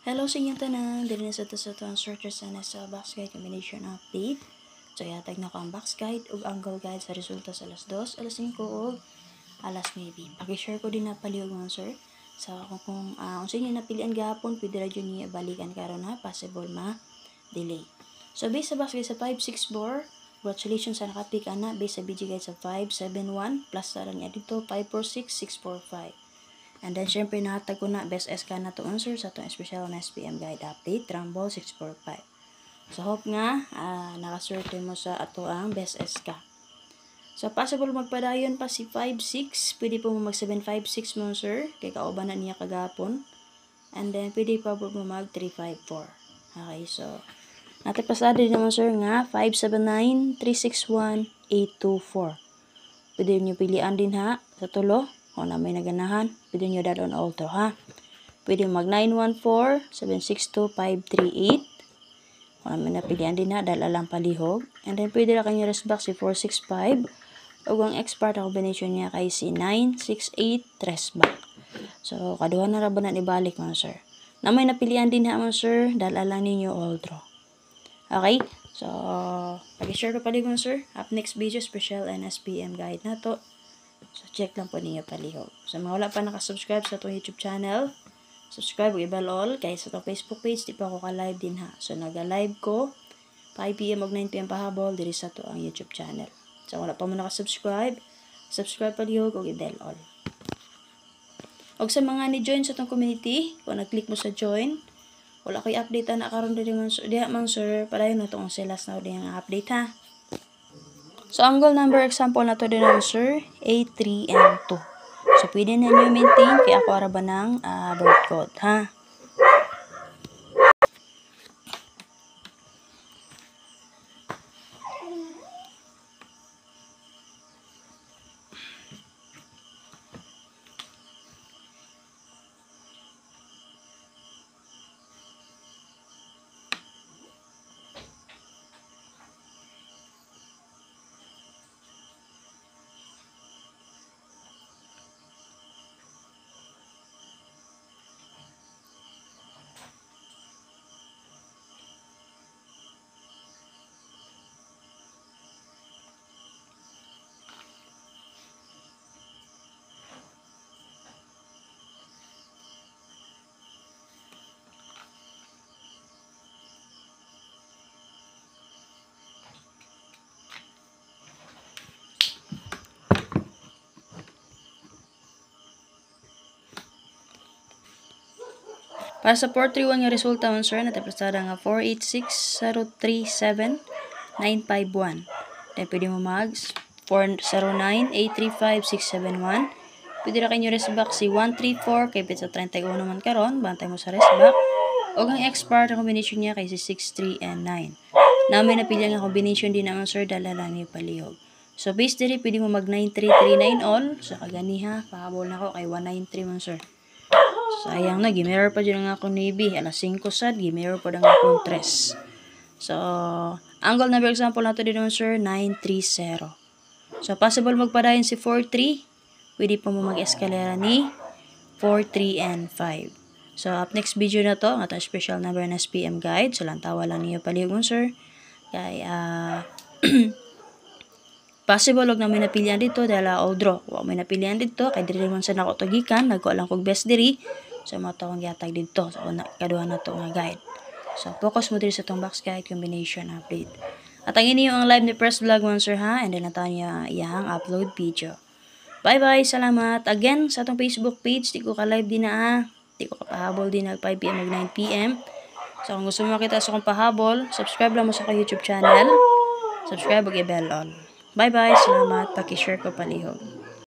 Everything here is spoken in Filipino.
Hello sa inyong tanan, dili na sa ang searches na sa box guide combination update. So yatag na ko ang box guide ug angle guide sa resulta sa alas 2, alas 5 ug alas 9. Paki-share ko din na palihog mga sir. So kung unsa inyo napilian gahapon, pwede ra jud niya balikan karon ha, possible delay. So base sa box guide sa 564, congratulations sa nakapick ana base sa BG guide sa 571 plus sa niya dito 546645. And then, syempre, nahatag ko na best SK na to answer sa itong special na SPM guide update, Rumble 645. So, hope nga, nakaswerte mo sa ato ang best SK. So, possible magpadayon pa si 5-6. Pwede po mo mag 7-5-6 mo, sir. Kaya kauban na niya kagapon. And then, pwede pa po mo mag 3-5-4. Okay, so, natapasada din naman, sir, nga 579-361-824. Pwede nyo pilihan din ha, sa tulo. O na may naganahan, pwede nyo dadon auto ha. Pwede mag 914-762-538. O na may napilihan din ha, dahil alang palihog. And then pwede na kanyo resback si 465. O ang expert combination niya kay si 968 resback. So, kaduha na raban na ibalik mga sir. Na may napilihan din ha mga sir, dahil alang ninyo all draw. Okay? So, pag-share ko palihog mga sir. Up next video, special and SPM guide na to. So, check lang po ninyo palihog. So, mga wala pa nakasubscribe sa itong YouTube channel, subscribe o ibal all. Kaya sa itong Facebook page, di pa ako ka-live din ha. So, nag-live ko 5 PM o 9 PM pahabol, diri sa ito ang YouTube channel. So, wala pa mo nakasubscribe, subscribe palihog o ibal all. O sa mga ni-join sa itong community, kung nag-click mo sa join, wala ko'y update na karon din man sir, padayon na itong silas na din ang update ha. So, angle number example na to din naman, sir, A3 and 2. So, pwede na nyo maintain kaya ako araba ng bird code, ha? Para sa 431 nga resulta man sir, natapasada nga 486-037-951. Then pwede mo mag 409-835-671. Pwede na kayo resback si 134 kay pizza 31 naman karon, bantay mo sa resback. O ang expert ang combination niya kay si 63 and 9. Na may napili nga combination din naman sir, dala lang ni palihog. So base diri pwede mo mag 9339 all. So kaganiha, pahabol na ko kay 193 man sir. Sayang na, gimirror pa dyan nga ako Navy. Alas 5 sad, gimirror pa dyan nga akong 3. So, angle number example na ito din naman sir, 930. So, possible magpadayon si 43. Pwede pa mo mag-escalera ni 43 and 5. So, up next video na to, ang atong special number na SPM guide. So, lantawa lang niyo palihog sir. Kaya, possible wag na may napilihan dito dahil all draw. Wag may napilihan dito kay diri man sa nako tugikan, nagko lang kog best diri. So mo tawang gihatag dito sa kaduha na to nga guide. So focus mo diri sa tong box guide combination update. At ang ini ang live ni Press Vlog man sir ha, and then nataw niya iyang upload video. Bye bye, salamat again sa atong Facebook page. Di ko ka live din na di ko kapahabol din nag 5 PM ug 9 PM. So kung gusto mo makita sa akong pahabol, subscribe lang mo sa akong YouTube channel. Subscribe ug i-bell on. Bye-bye. Salamat. Paki-share ko palihog.